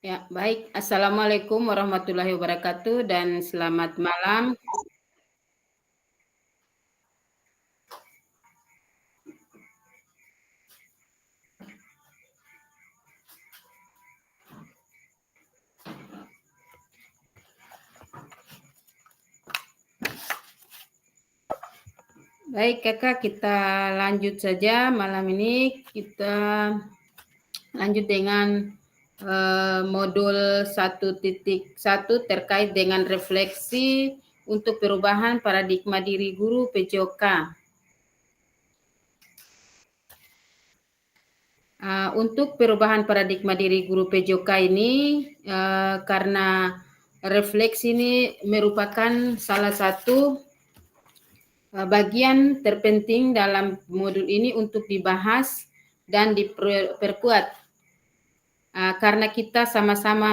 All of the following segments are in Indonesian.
Ya, baik. Assalamualaikum warahmatullahi wabarakatuh dan selamat malam. Baik, Kakak, kita lanjut saja malam ini. Kita lanjut dengan modul 1.1 terkait dengan refleksi untuk perubahan paradigma diri guru PJOK. Untuk perubahan paradigma diri guru PJOK ini, karena refleksi ini merupakan salah satu bagian terpenting dalam modul ini untuk dibahas dan diperkuat, karena kita sama-sama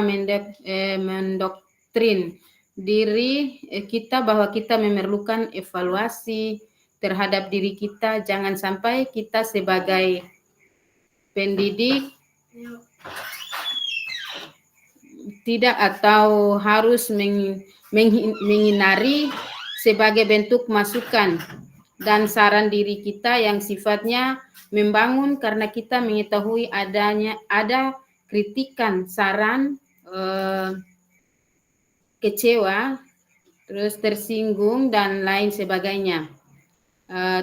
mendoktrin diri kita bahwa kita memerlukan evaluasi terhadap diri kita. Jangan sampai kita sebagai pendidik tidak atau harus menghindari sebagai bentuk masukan dan saran diri kita yang sifatnya membangun, karena kita mengetahui ada kritikan, saran, kecewa, terus tersinggung dan lain sebagainya.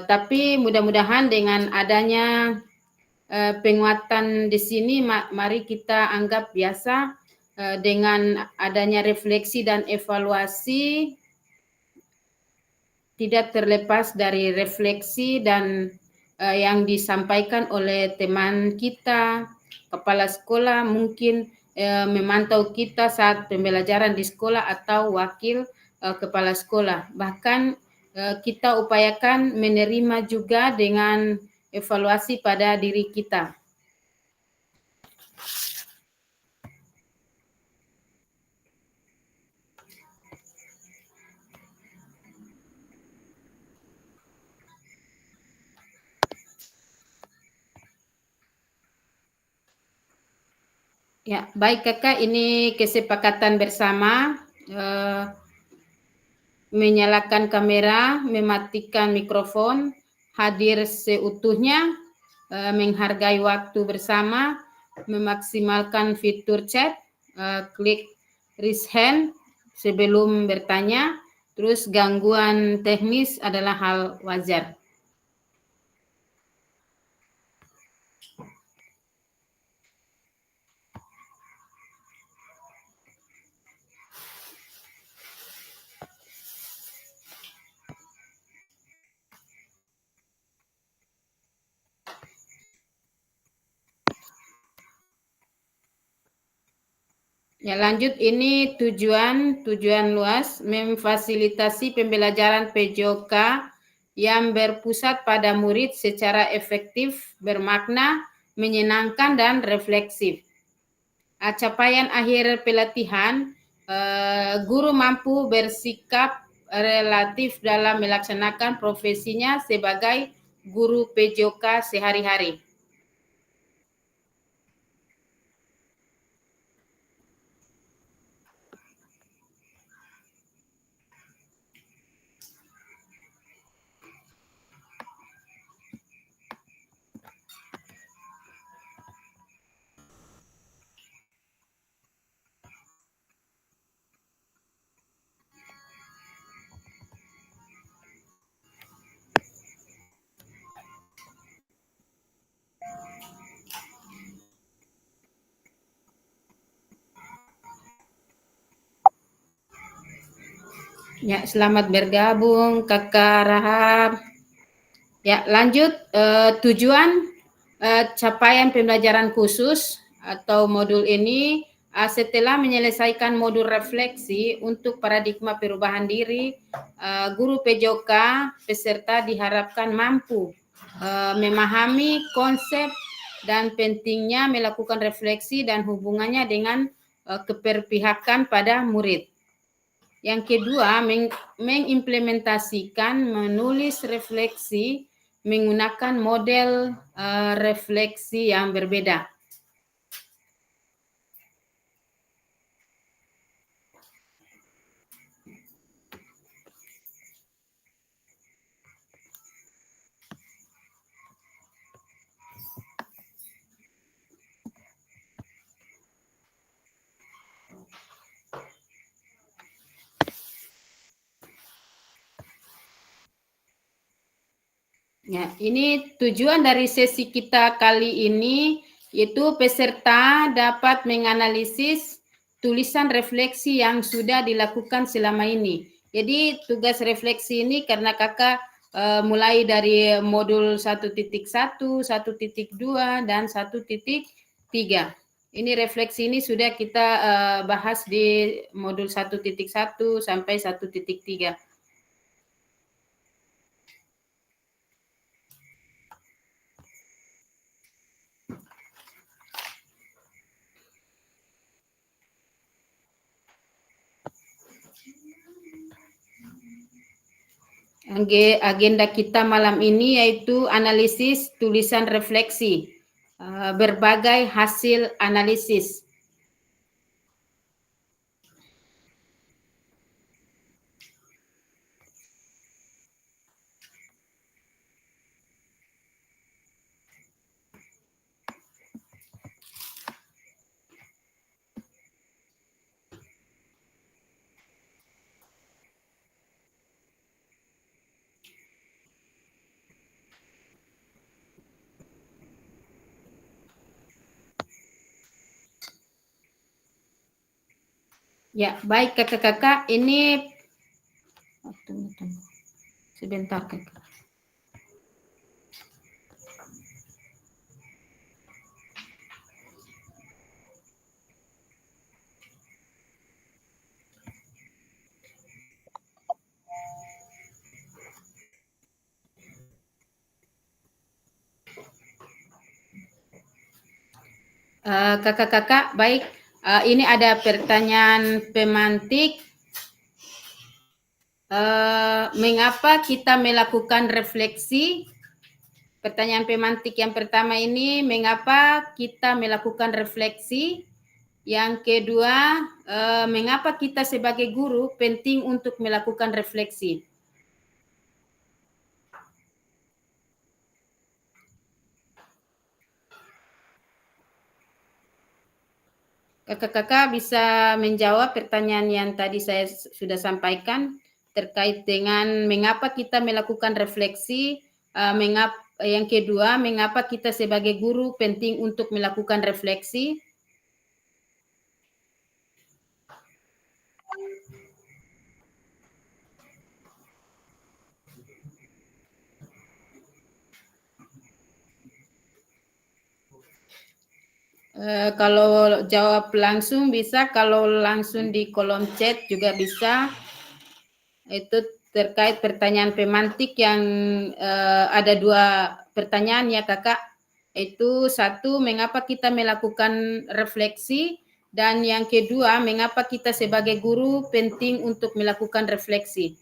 Tapi mudah-mudahan dengan adanya penguatan di sini, mari kita anggap biasa. Dengan adanya refleksi dan evaluasi, tidak terlepas dari refleksi dan yang disampaikan oleh teman kita, kepala sekolah, mungkin memantau kita saat pembelajaran di sekolah atau wakil kepala sekolah. Bahkan kita upayakan menerima juga dengan evaluasi pada diri kita. Ya, baik Kakak, ini kesepakatan bersama, menyalakan kamera, mematikan mikrofon, hadir seutuhnya, menghargai waktu bersama, memaksimalkan fitur chat, klik raise hand sebelum bertanya, terus gangguan teknis adalah hal wajar. Ya, lanjut, ini tujuan luas memfasilitasi pembelajaran PJOK yang berpusat pada murid secara efektif, bermakna, menyenangkan dan refleksif. Capaian akhir pelatihan, guru mampu bersikap relatif dalam melaksanakan profesinya sebagai guru PJOK sehari-hari. Ya, selamat bergabung Kakak Rahab. Ya, lanjut, tujuan capaian pembelajaran khusus atau modul ini, setelah menyelesaikan modul refleksi untuk paradigma perubahan diri, guru PJOK peserta diharapkan mampu memahami konsep dan pentingnya melakukan refleksi dan hubungannya dengan keberpihakan pada murid. Yang kedua, mengimplementasikan menulis refleksi menggunakan model refleksi yang berbeda. Ya, ini tujuan dari sesi kita kali ini, yaitu peserta dapat menganalisis tulisan refleksi yang sudah dilakukan selama ini. Jadi tugas refleksi ini karena kakak mulai dari modul 1.1, 1.2, dan 1.3. Ini refleksi ini sudah kita bahas di modul 1.1 sampai 1.3. Agenda kita malam ini yaitu analisis tulisan refleksi, berbagai hasil analisis. Ya, baik kakak-kakak, ini tunggu. Sebentar kakak. Kakak-kakak, baik. Ini ada pertanyaan pemantik. Mengapa kita melakukan refleksi? Pertanyaan pemantik yang pertama ini, mengapa kita melakukan refleksi? Yang kedua, mengapa kita sebagai guru penting untuk melakukan refleksi? Kakak-kakak bisa menjawab pertanyaan yang tadi saya sudah sampaikan terkait dengan mengapa kita melakukan refleksi, yang kedua, mengapa kita sebagai guru penting untuk melakukan refleksi. Kalau jawab langsung bisa, kalau langsung di kolom chat juga bisa. Itu terkait pertanyaan pemantik yang ada 2 pertanyaan ya kakak. Itu 1, mengapa kita melakukan refleksi, dan yang kedua, mengapa kita sebagai guru penting untuk melakukan refleksi.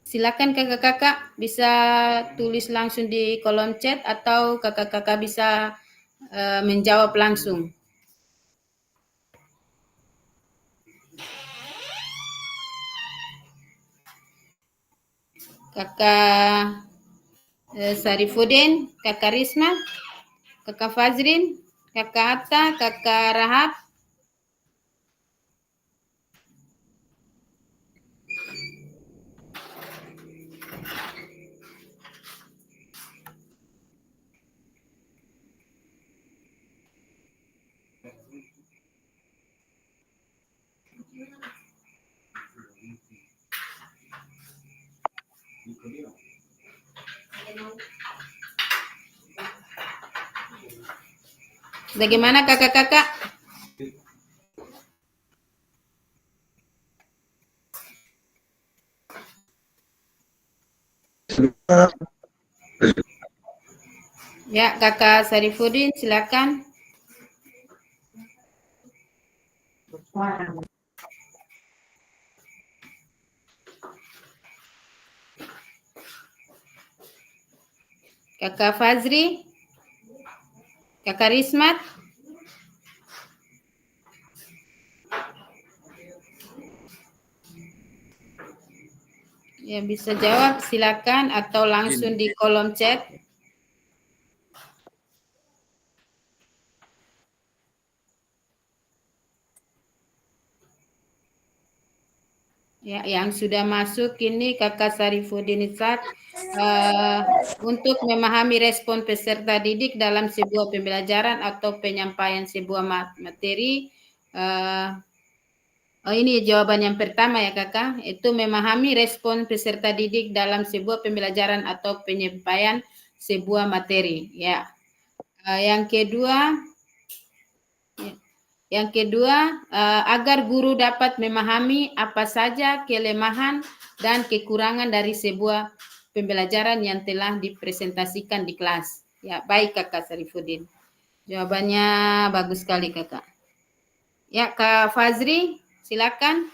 Silakan kakak-kakak bisa tulis langsung di kolom chat atau kakak-kakak bisa menjawab langsung. Kakak Sarifudin, kakak Risma, kakak Fazrin, kakak Atta, kakak Rahab. Bagaimana kakak-kakak? Ya, kakak Sarifudin, silakan. Kakak Fazri, kakak Rismat. Ya, bisa jawab, silakan, atau langsung di kolom chat. Ya, yang sudah masuk ini Kakak Sarifudin Isat, untuk memahami respon peserta didik dalam sebuah pembelajaran atau penyampaian sebuah materi. Oh, ini jawaban yang pertama ya Kakak, itu memahami respon peserta didik dalam sebuah pembelajaran atau penyampaian sebuah materi. Ya, yang kedua, agar guru dapat memahami apa saja kelemahan dan kekurangan dari sebuah pembelajaran yang telah dipresentasikan di kelas. Ya, baik Kakak Sarifudin. Jawabannya bagus sekali Kakak. Ya, Kak Fazri, silakan.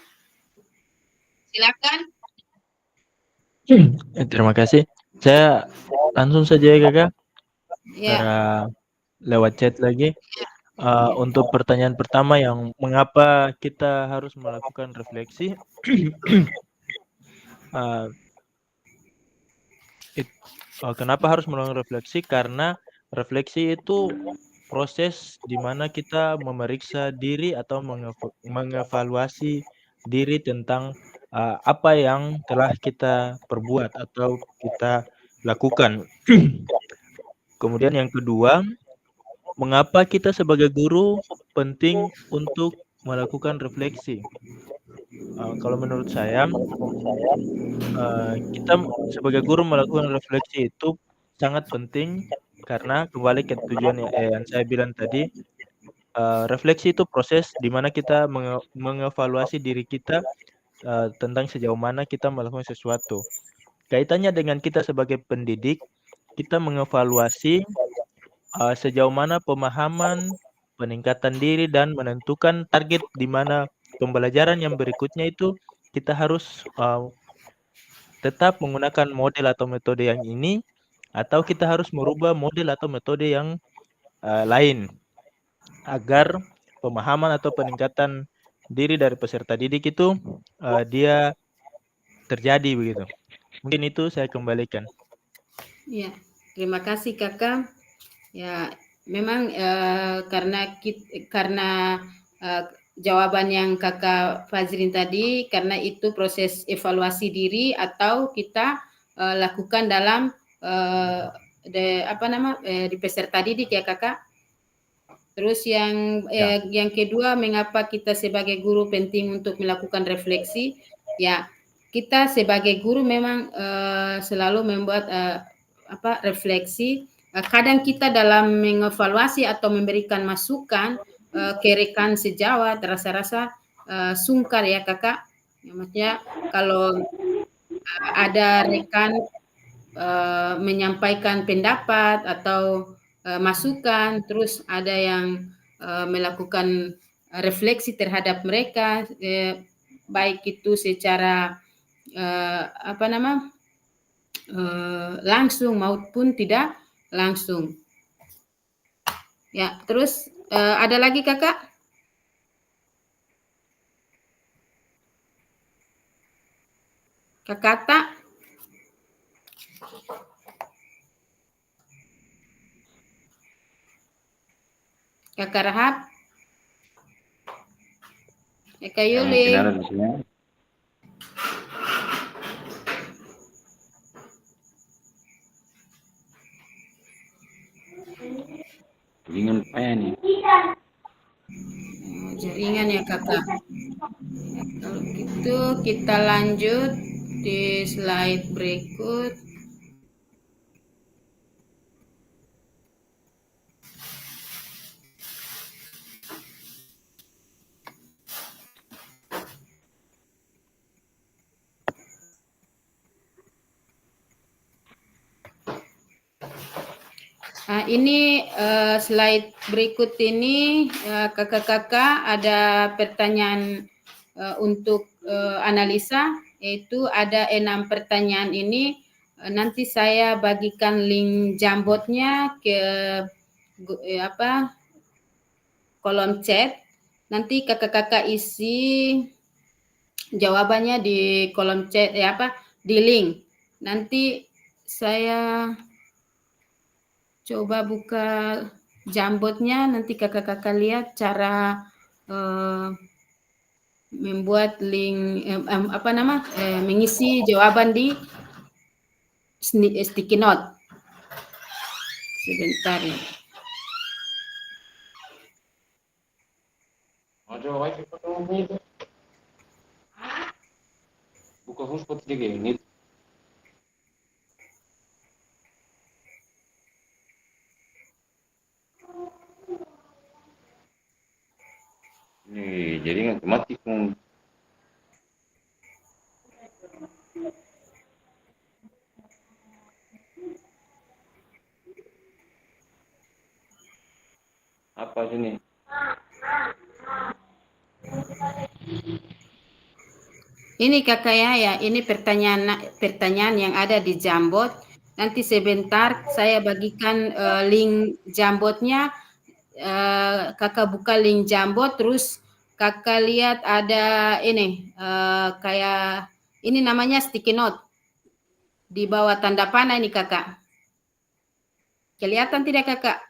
Terima kasih. Saya langsung saja ya Kakak, Ya, cara lewat chat lagi. Untuk pertanyaan pertama yang mengapa kita harus melakukan refleksi? uh, Kenapa harus melakukan refleksi? Karena refleksi itu proses di mana kita memeriksa diri atau mengevaluasi diri tentang apa yang telah kita perbuat atau kita lakukan. Kemudian yang kedua, mengapa kita sebagai guru penting untuk melakukan refleksi? Kalau menurut saya, kita sebagai guru melakukan refleksi itu sangat penting karena kembali ke tujuan yang saya bilang tadi, refleksi itu proses di mana kita mengevaluasi diri kita tentang sejauh mana kita melakukan sesuatu. Kaitannya dengan kita sebagai pendidik, kita mengevaluasi sejauh mana pemahaman, peningkatan diri, dan menentukan target di mana pembelajaran yang berikutnya itu kita harus tetap menggunakan model atau metode yang ini, atau kita harus merubah model atau metode yang lain agar pemahaman atau peningkatan diri dari peserta didik itu dia terjadi begitu. Mungkin itu saya kembalikan. ya. Terima kasih Kakak. Ya, memang karena jawaban yang Kakak Fazrin tadi, karena itu proses evaluasi diri atau kita lakukan dalam di peserta didik ya Kakak. Terus yang kedua, mengapa kita sebagai guru penting untuk melakukan refleksi? Ya, kita sebagai guru memang selalu membuat refleksi. Kadang kita dalam mengevaluasi atau memberikan masukan ke rekan sejawat terasa-rasa sungkar ya Kakak. Ya, maksudnya kalau ada rekan menyampaikan pendapat atau masukan, terus ada yang melakukan refleksi terhadap mereka, baik itu secara langsung maupun tidak langsung. Ya, terus ada lagi Kakak? Kak Kata? Kakak Rahab? Kakak Yuli? Jaringan apa nih? Jaringan ya Kakak. Kalau gitu kita lanjut di slide berikut. Ini slide berikut ini kakak-kakak ada pertanyaan untuk analisa, yaitu ada 6 pertanyaan ini. Nanti saya bagikan link Jambotnya ke kolom chat. Nanti kakak-kakak isi jawabannya di kolom chat di link. Nanti saya coba buka Jambotnya, nanti kakak-kakak lihat cara membuat link mengisi jawaban di sticky note. Sebentar ya. Ada wifi itu. Buka hotspot 3 menit. Nih, jaringan mati pun. Apa sini? Ini kakak ya, ini pertanyaan yang ada di Jambot. Nanti sebentar saya bagikan link Jambotnya. Kakak buka link Jambot, terus kakak lihat ada ini kayak ini namanya sticky note di bawah tanda panah ini kakak. Kelihatan tidak kakak?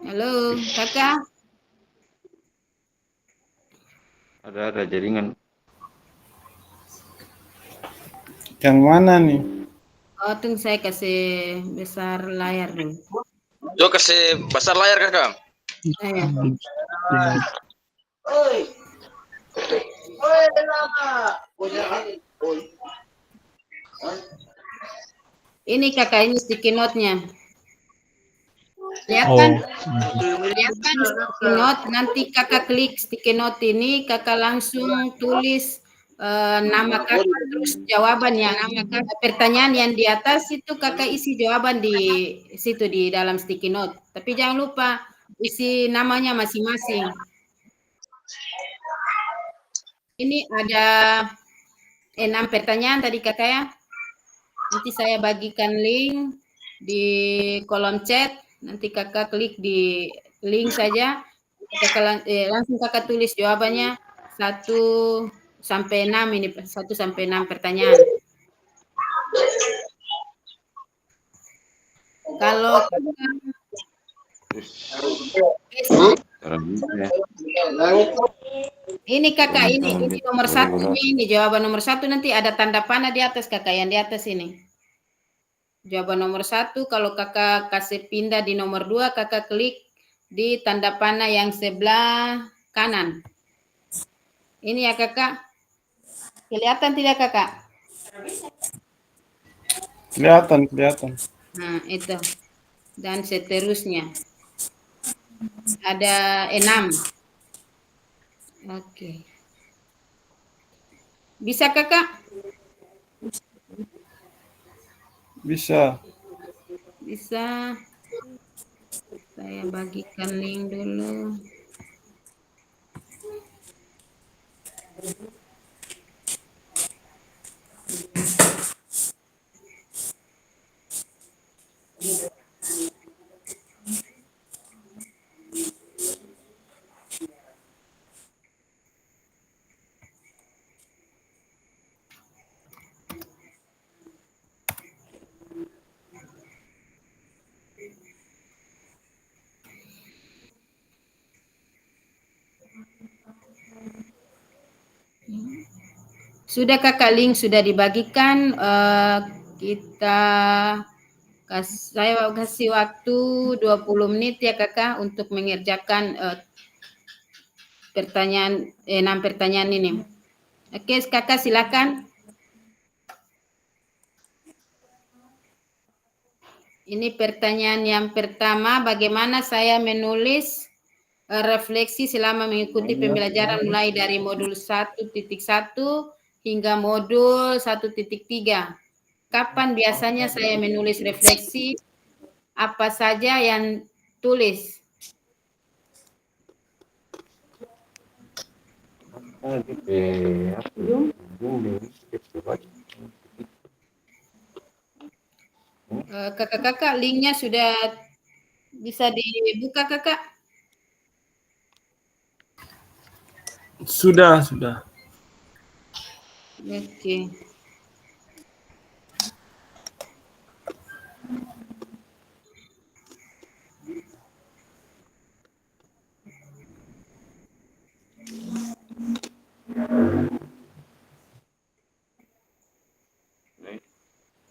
Halo kakak. Ada jaringan. Yang mana nih? Oh, tunggu saya kasih besar layar dulu. Yo kasih besar layar kakak. Ini kakak, ini sticky note-nya. Kelihatan? Kelihatan sticky note. Nanti kakak klik sticky note ini, kakak langsung tulis nama kakak, terus jawabannya. Nama kakak, pertanyaan yang di atas itu kakak isi jawaban di situ di dalam sticky note. Tapi jangan lupa isi namanya masing-masing. Ini ada 6 pertanyaan tadi kakak ya. Nanti saya bagikan link di kolom chat. Nanti kakak klik di link saja. Langsung kakak tulis jawabannya 1 sampai 6 ini 1 sampai 6 pertanyaan. Kalau ini kakak, ini nomor 1 ini jawaban nomor 1 nanti ada tanda panah di atas kakak, yang di atas ini. Jawaban nomor 1, kalau kakak kasih pindah di nomor 2, kakak klik di tanda panah yang sebelah kanan. Ini ya kakak. Kelihatan tidak kakak? Kelihatan. Nah, itu. Dan seterusnya. Ada 6. Oke. Bisa kakak? Bisa. Bisa. Saya bagikan link dulu. Sudah kakak, link sudah dibagikan. Saya kasih waktu 20 menit ya kakak untuk mengerjakan 6 pertanyaan ini. Oke kakak, silakan. Ini pertanyaan yang pertama, bagaimana saya menulis refleksi selama mengikuti pembelajaran mulai dari modul 1.1 hingga modul 1.3. Kapan biasanya saya menulis refleksi? Apa saja yang tulis? Kakak-kakak, linknya sudah bisa dibuka kakak? Sudah. Oke.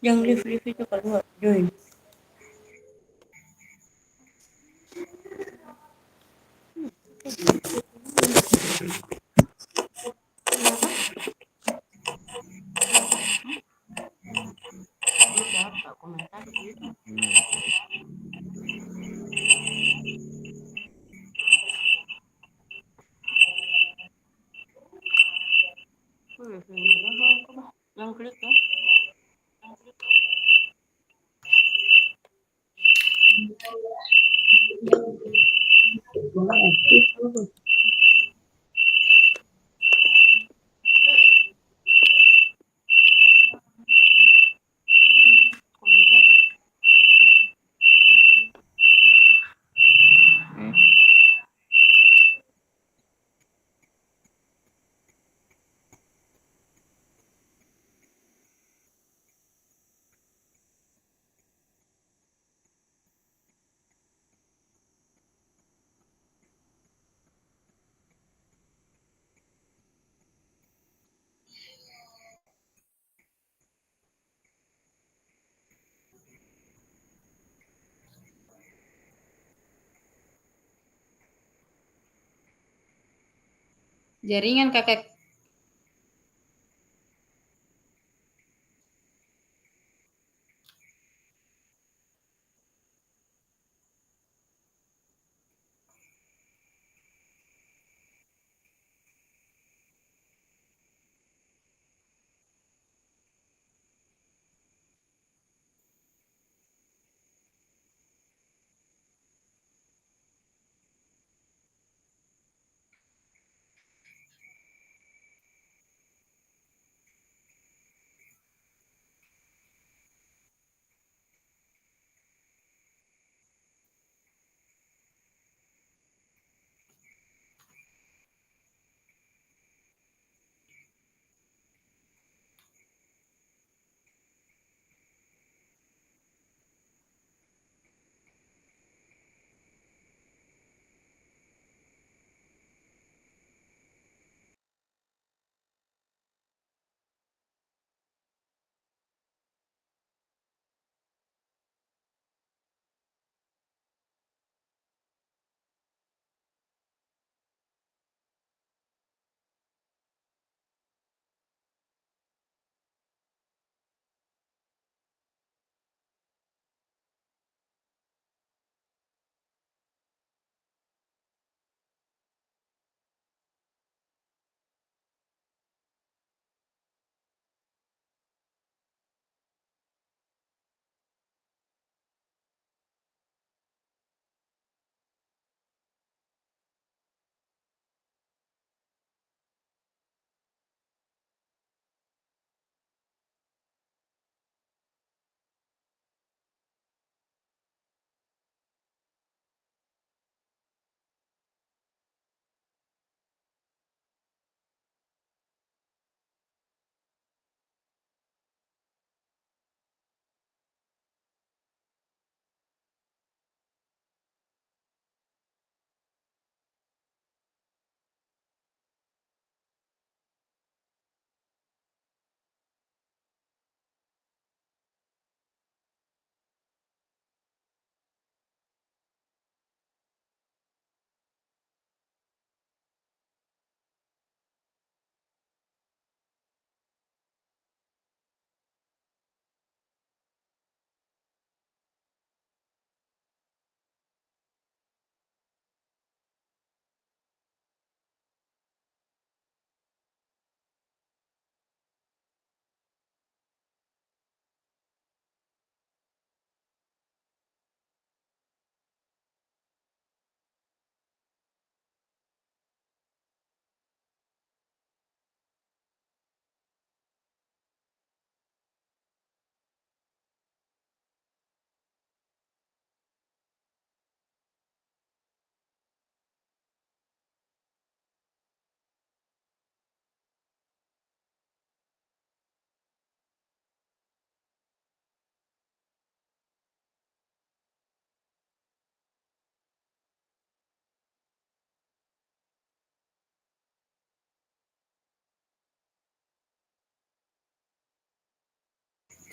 Yang live itu keluar, join. Yang klik ya. Hmm. Jaringan kakak.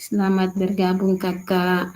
Selamat bergabung Kakak.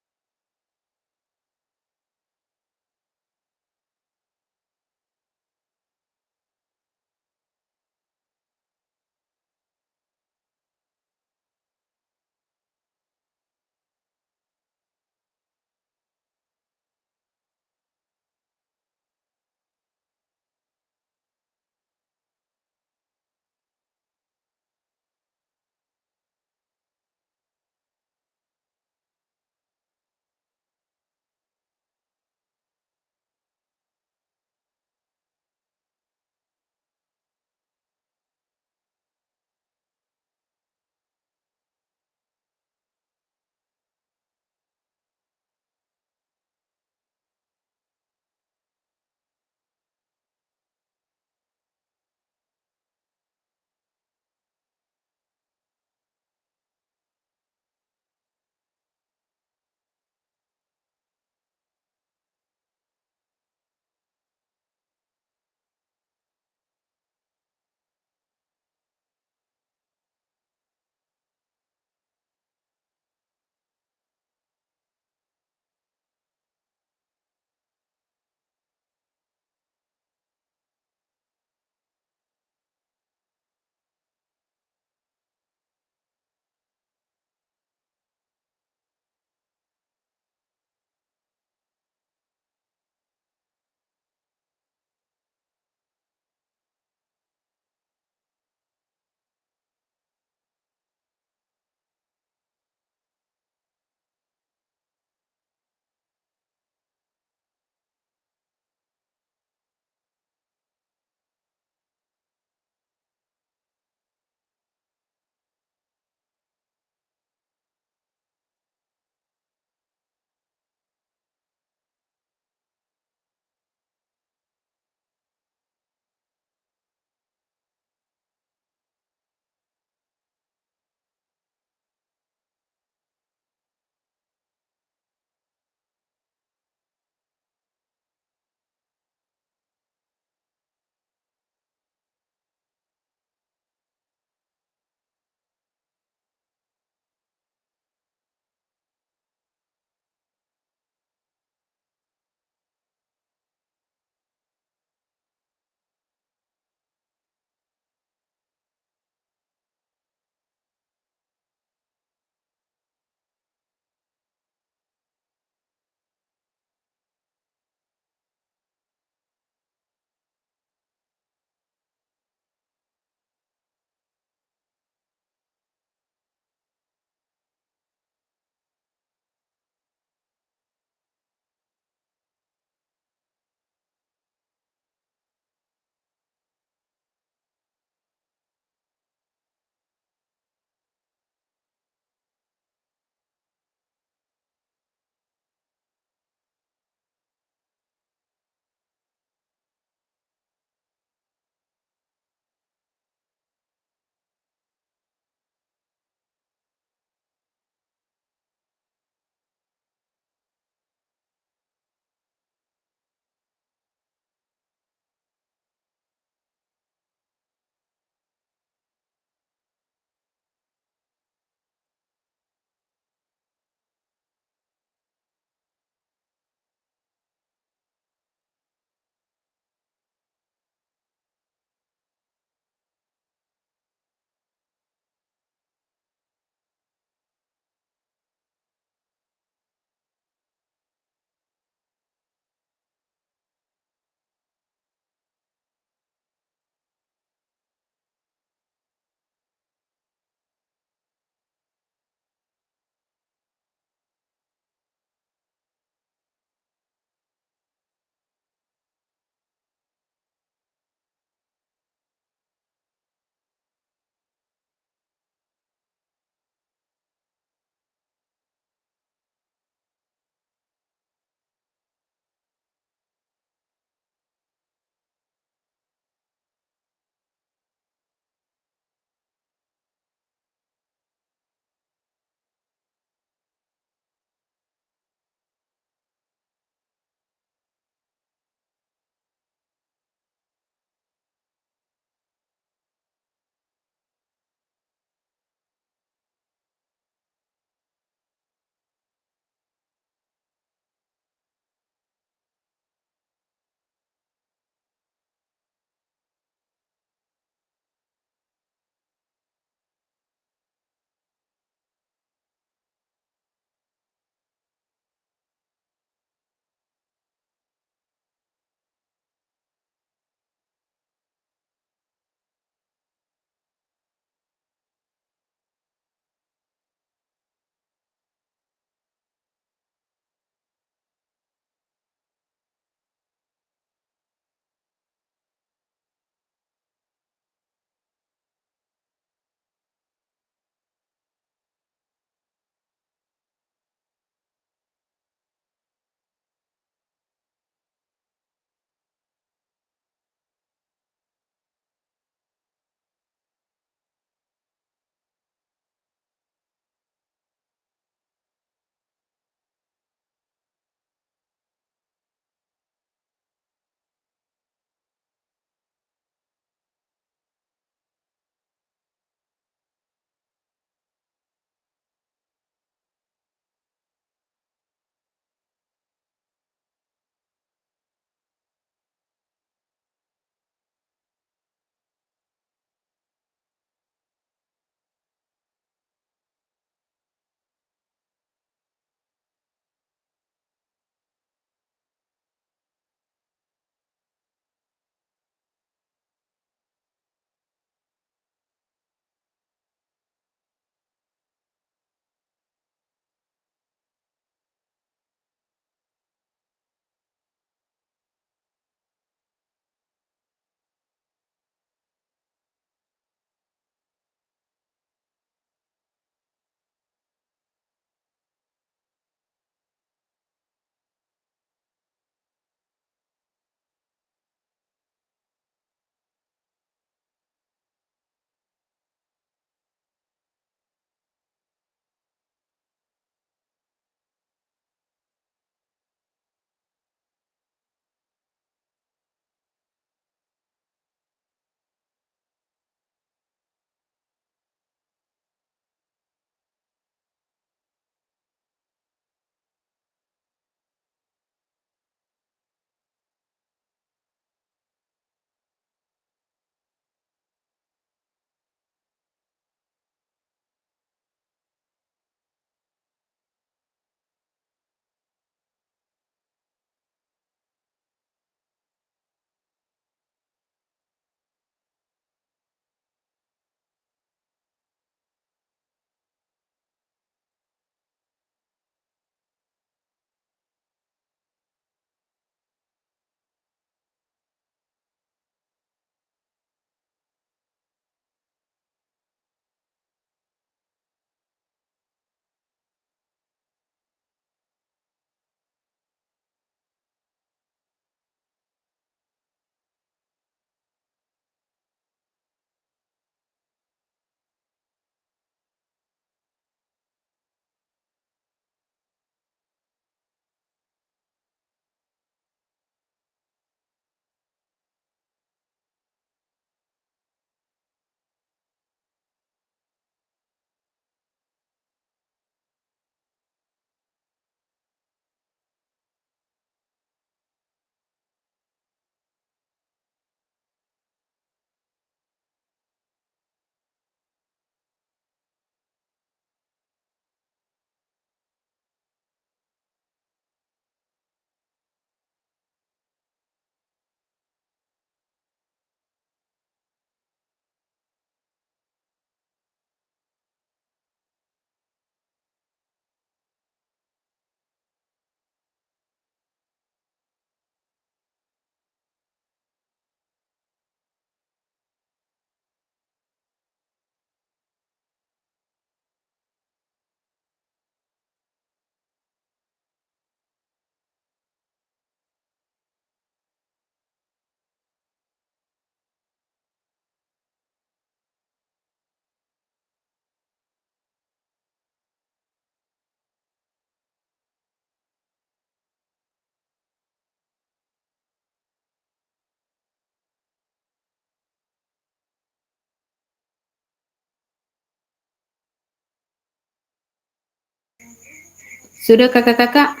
Sudah kakak-kakak?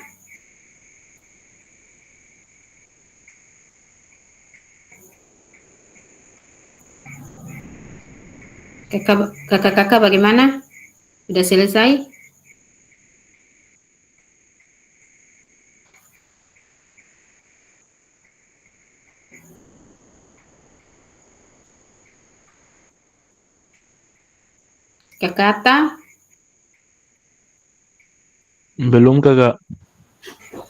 Kakak-kakak bagaimana? Sudah selesai? Kakak Atta? Belum Kakak.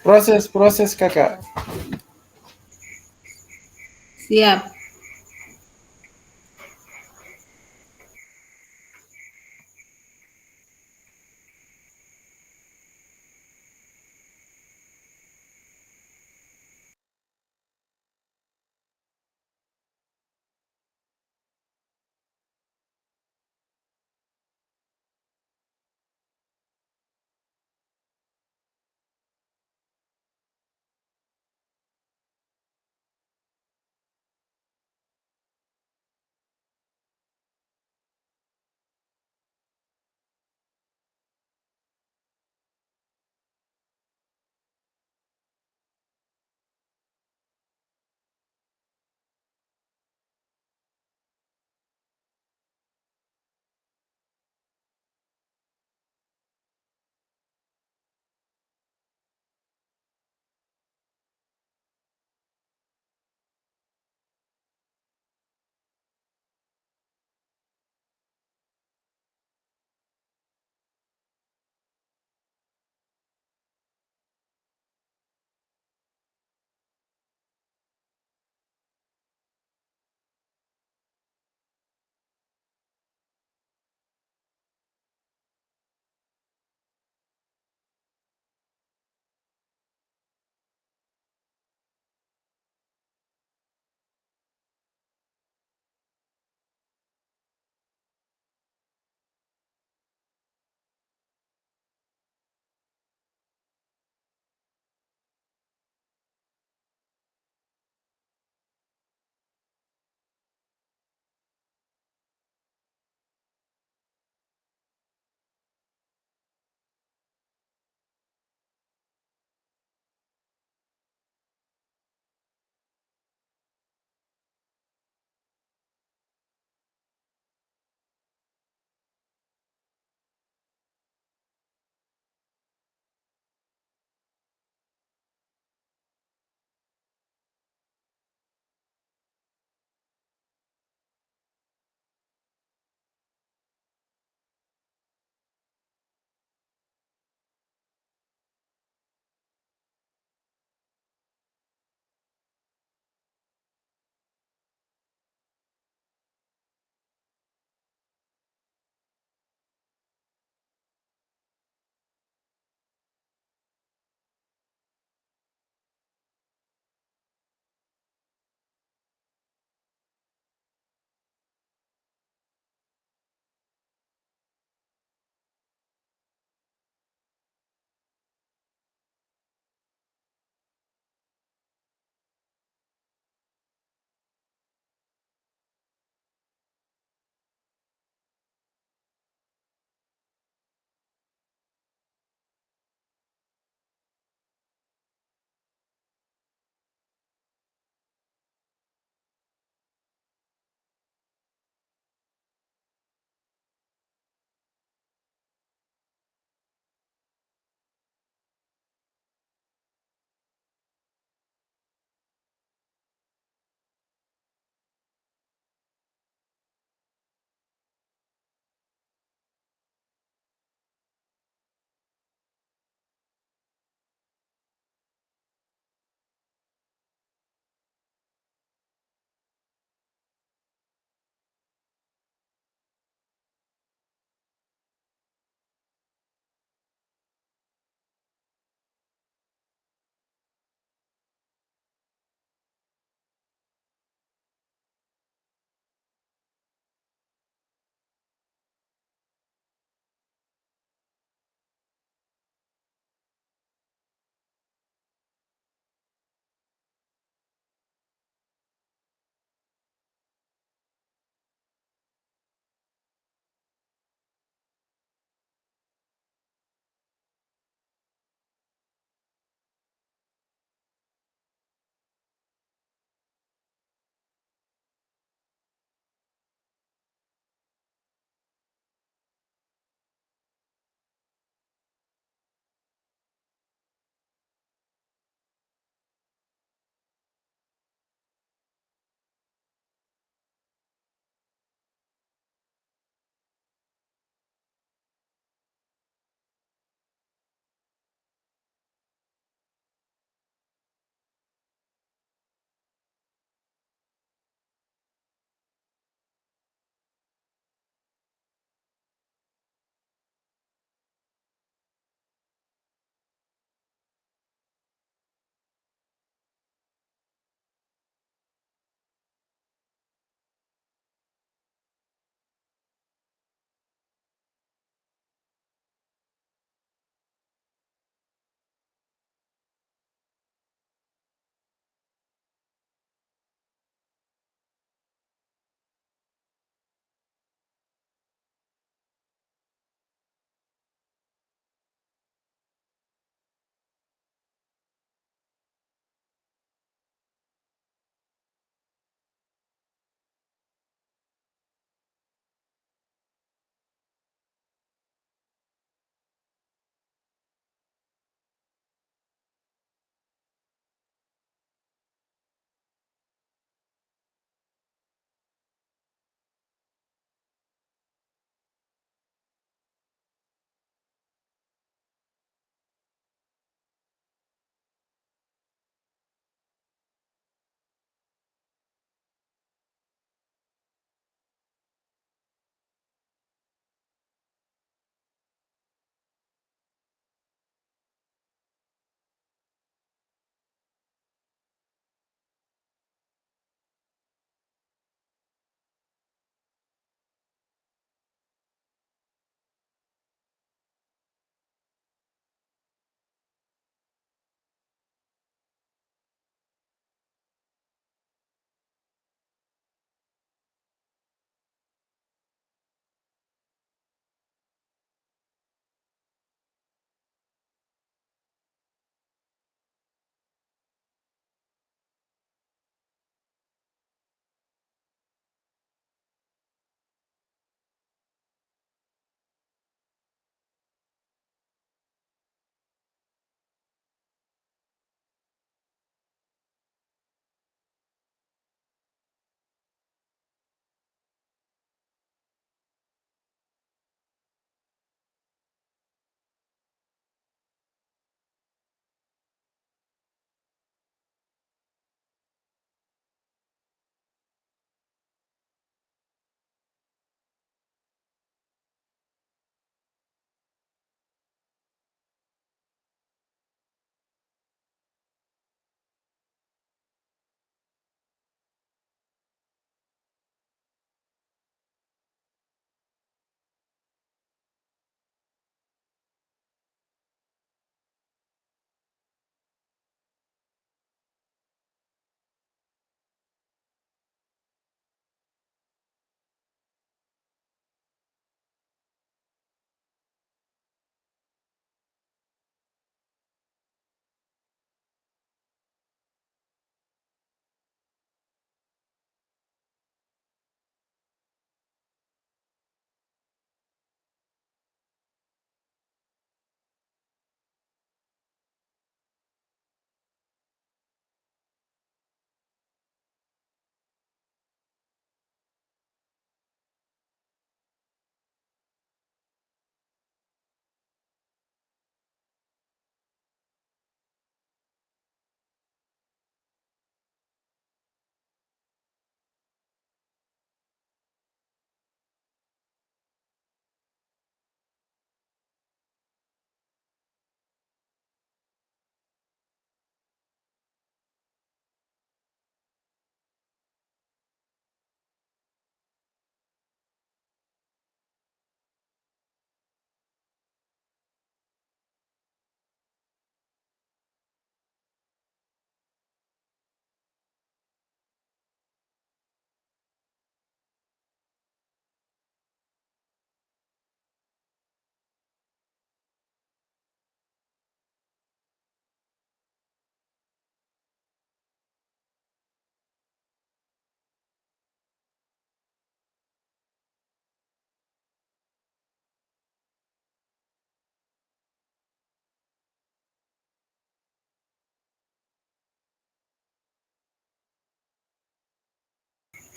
Proses kakak. Siap.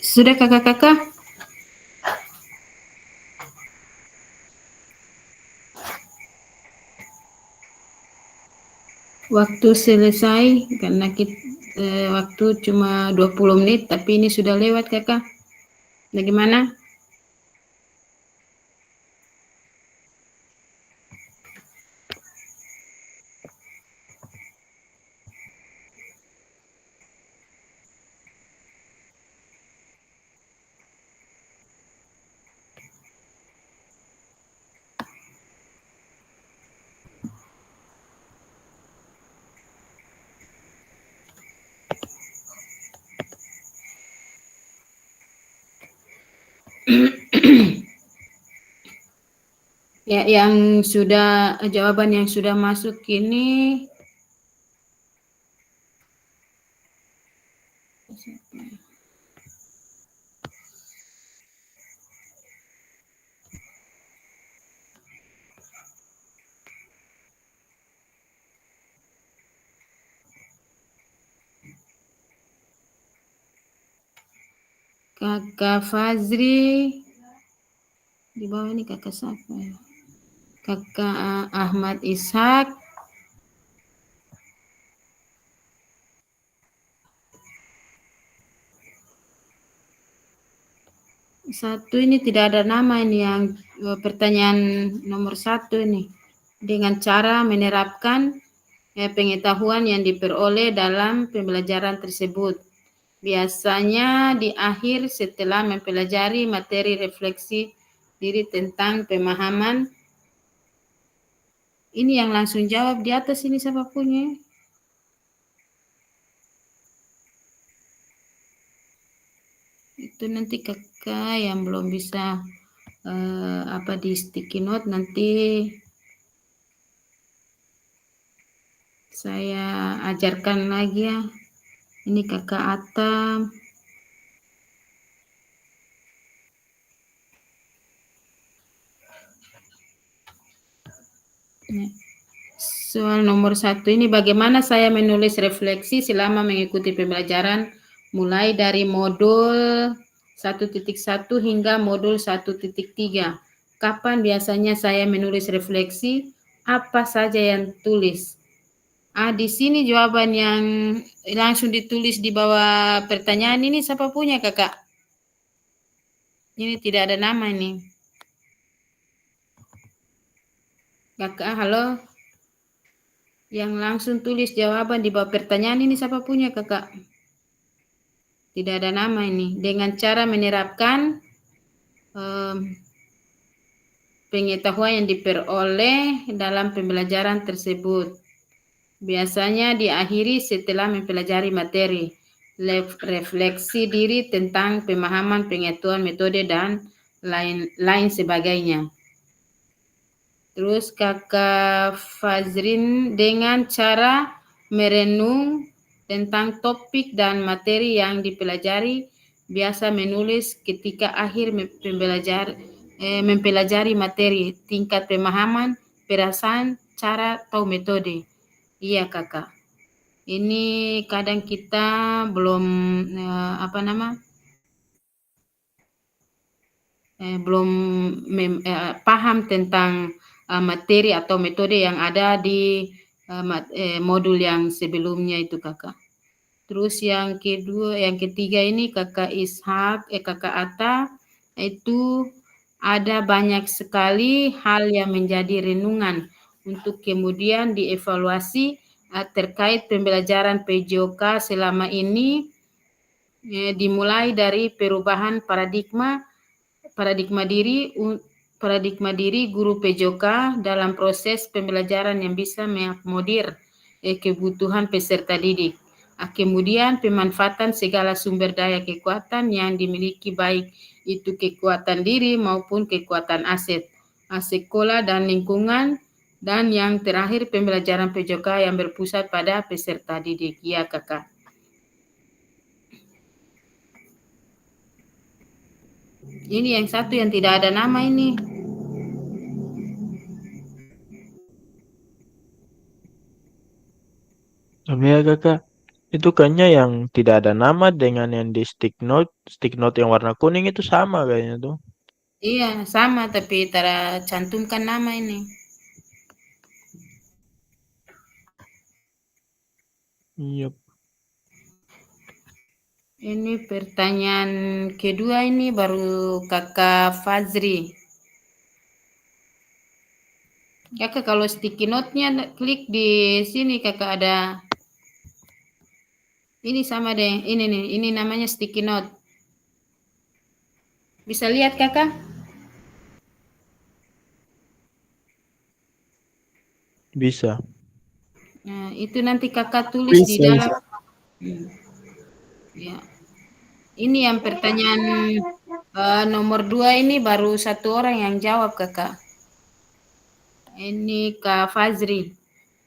Sudah kakak-kakak? Waktu selesai karena waktu cuma 20 menit, tapi ini sudah lewat kakak. Bagaimana? Ya, yang sudah jawaban yang sudah masuk ini Kakak Fazri, di bawah ini kakak siapa ya? Kakak Ahmad Ishak, satu ini tidak ada nama ini yang pertanyaan nomor 1 ini. Dengan cara menerapkan pengetahuan yang diperoleh dalam pembelajaran tersebut. Biasanya di akhir setelah mempelajari materi refleksi diri tentang pemahaman. Ini yang langsung jawab di atas ini siapa punya? Itu nanti kakak yang belum bisa di sticky note nanti saya ajarkan lagi ya. Ini kakak Atam. Soal nomor 1 ini, bagaimana saya menulis refleksi selama mengikuti pembelajaran mulai dari modul 1.1 hingga modul 1.3. Kapan biasanya saya menulis refleksi? Apa saja yang tulis? Di sini jawaban yang langsung ditulis di bawah pertanyaan ini siapa punya kakak? Ini tidak ada nama ini. Kakak, halo? Yang langsung tulis jawaban di bawah pertanyaan ini siapa punya kakak? Tidak ada nama ini. Dengan cara menerapkan pengetahuan yang diperoleh dalam pembelajaran tersebut. Biasanya diakhiri setelah mempelajari materi, refleksi diri tentang pemahaman, pengetahuan, metode, dan lain sebagainya. Terus kakak Fazrin, dengan cara merenung tentang topik dan materi yang dipelajari, biasa menulis ketika akhir mempelajari materi, tingkat pemahaman, perasaan, cara, atau metode. Iya kakak. Ini kadang kita belum belum paham tentang materi atau metode yang ada di modul yang sebelumnya itu kakak. Terus yang ketiga ini kakak Ishak, kakak Atta, itu ada banyak sekali hal yang menjadi renungan untuk kemudian dievaluasi terkait pembelajaran PJOK selama ini, dimulai dari perubahan paradigma diri guru PJOK dalam proses pembelajaran yang bisa mengakomodir kebutuhan peserta didik. Kemudian pemanfaatan segala sumber daya kekuatan yang dimiliki, baik itu kekuatan diri maupun kekuatan aset sekolah dan lingkungan. Dan yang terakhir pembelajaran PJOK yang berpusat pada peserta didik. Ya kakak. Ini yang satu yang tidak ada nama ini. Ya kakak. Itu kayaknya yang tidak ada nama dengan yang di stick note yang warna kuning itu sama kayaknya tuh. Iya, sama tapi tara cantumkan nama ini. Iya. Ini pertanyaan kedua ini baru Kakak Fazri. Kakak kalau sticky note-nya klik di sini Kakak ada ini sama deh, ini nih, ini namanya sticky note. Bisa lihat Kakak? Bisa. Nah, itu nanti Kakak tulis di Bisa, dalam. bisa. Ya. Ini yang pertanyaan nomor 2 ini baru satu orang yang jawab Kakak. Ini Kak Fazri.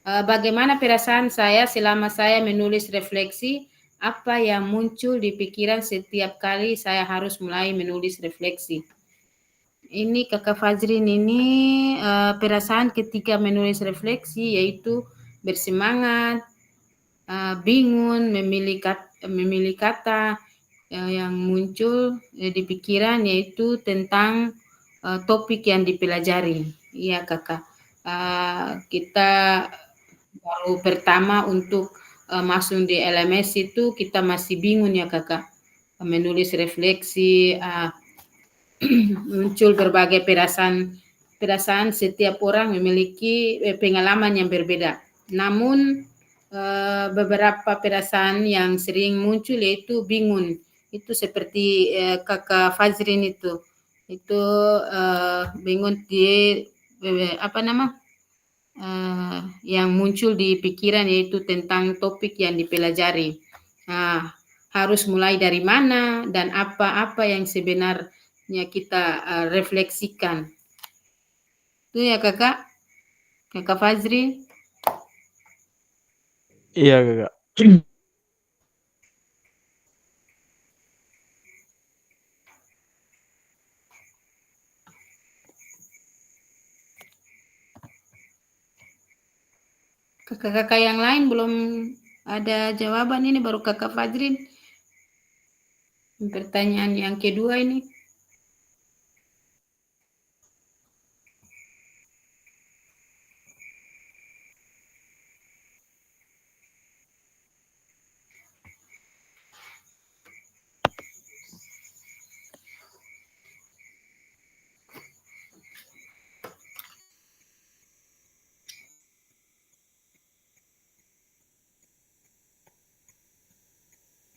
Bagaimana perasaan saya selama saya menulis refleksi? Apa yang muncul di pikiran setiap kali saya harus mulai menulis refleksi? Ini Kakak Fazrin ini perasaan ketika menulis refleksi yaitu bersemangat, bingung, memilih kata yang muncul di pikiran yaitu tentang topik yang dipelajari. Iya Kakak. Kita baru pertama untuk masuk di LMS itu kita masih bingung ya Kakak. Menulis refleksi, muncul berbagai perasaan setiap orang memiliki pengalaman yang berbeda. Namun beberapa perasaan yang sering muncul yaitu bingung. Itu seperti Kakak Fazrin itu bingung di apa nama yang muncul di pikiran yaitu tentang topik yang dipelajari. Nah, harus mulai dari mana dan apa-apa yang sebenarnya kita refleksikan. Itu ya Kakak, Kakak Fazri. Iya, Kakak. Kakak-kakak yang lain belum ada jawaban ini baru Kakak Fazrin. Pertanyaan yang kedua ini.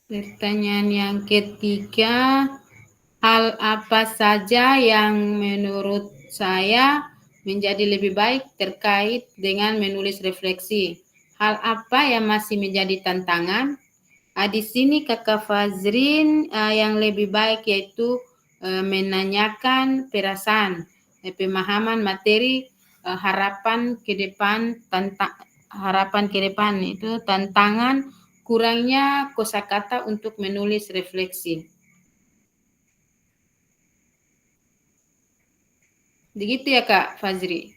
Pertanyaan yang ketiga, hal apa saja yang menurut saya menjadi lebih baik terkait dengan menulis refleksi? Hal apa yang masih menjadi tantangan? Di sini Kakak Fazrin yang lebih baik yaitu menanyakan perasaan, pemahaman materi, harapan ke depan, harapan ke depan itu tantangan kurangnya kosakata untuk menulis refleksi. Begitu ya Kak Fazri?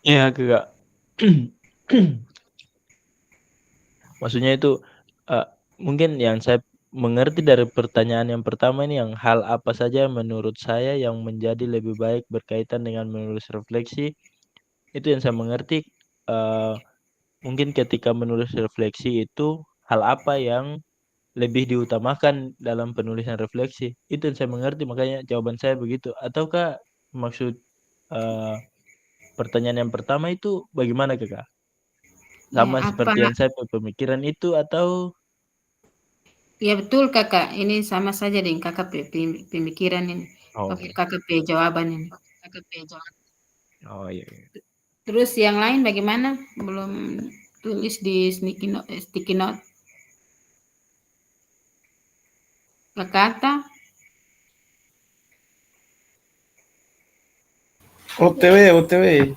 Iya, Kakak. Maksudnya itu, mungkin yang saya mengerti dari pertanyaan yang pertama ini yang hal apa saja menurut saya yang menjadi lebih baik berkaitan dengan menulis refleksi, itu yang saya mengerti, eee, mungkin ketika menulis refleksi itu hal apa yang lebih diutamakan dalam penulisan refleksi, itu yang saya mengerti makanya jawaban saya begitu. Ataukah maksud, eee, pertanyaan yang pertama itu bagaimana, Kakak? Ya, Sama apa? seperti yang saya pemikiran itu atau Ya betul Kakak, ini sama saja dengan Kakak pemikiran ini. oh, Kakak jawaban ini. oh, iya, iya. Terus yang lain bagaimana? Belum tulis di sticky note. Kata OTW, OTW.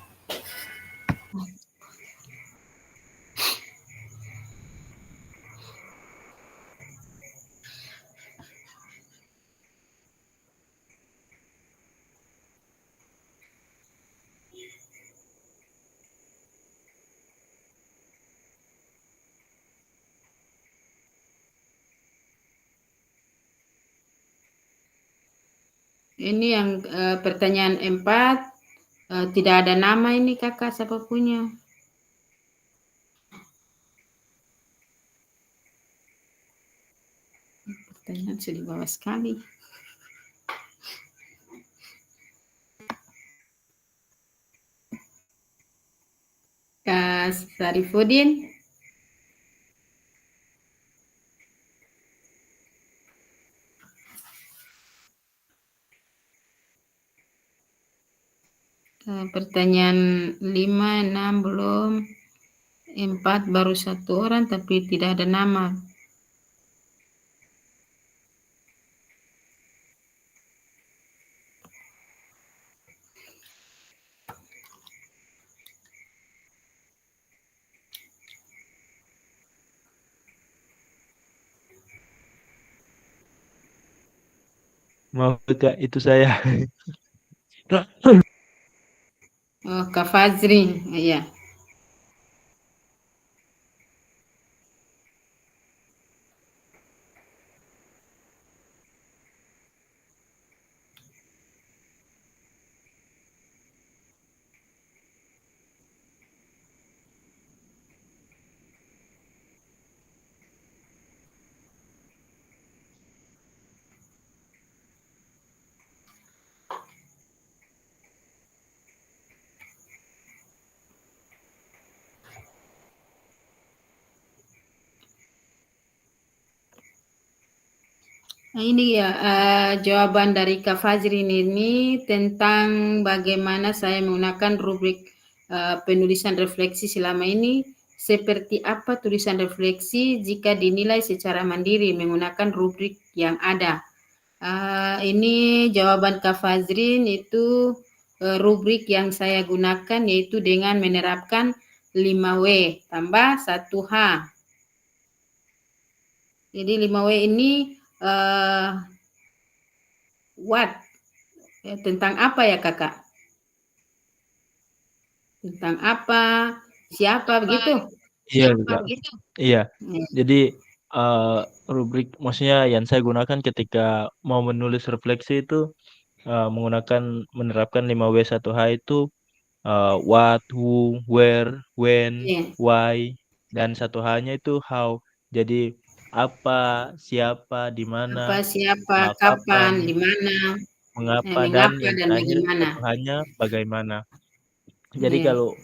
Ini yang pertanyaan 4, tidak ada nama ini kakak, siapa punya? Pertanyaan sudah di bawah sekali. Kak Sarifudin. Pertanyaan 5, 6 belum. 4 baru 1 orang tapi tidak ada nama. Maaf Kak, itu saya. Oh, Kak Fazri, iya. Nah, ini ya jawaban dari Kak Fajrin ini tentang bagaimana saya menggunakan rubrik penulisan refleksi selama ini. Seperti apa tulisan refleksi jika dinilai secara mandiri menggunakan rubrik yang ada. Ini jawaban Kak Fajrin itu rubrik yang saya gunakan yaitu dengan menerapkan 5W tambah 1H. Jadi 5W ini what? Ya, tentang apa ya kakak? Tentang apa? Siapa begitu? Iya Kak. Iya. Ya. Jadi rubrik maksudnya yang saya gunakan ketika mau menulis refleksi itu menerapkan 5W1H itu what, who, where, when, Ya. why, dan 1H-nya itu how. Jadi apa, siapa, di Apa, mana, siapa, kapan, kapan, di mana, mengapa, dan mengapa yang dan terakhir bagaimana. 1H-nya bagaimana. Jadi Ya. kalau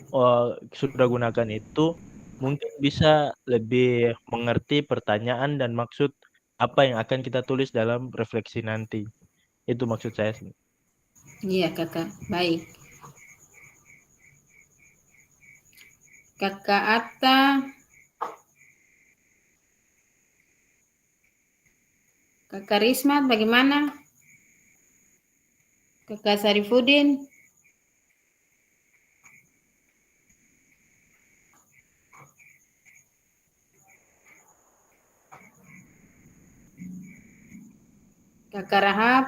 sudah gunakan itu mungkin bisa lebih mengerti pertanyaan dan maksud apa yang akan kita tulis dalam refleksi nanti. Itu maksud saya sih. Iya kakak, baik. Kakak Atta, kakak Risma bagaimana? Kakak Sarifudin, kakak Rahab.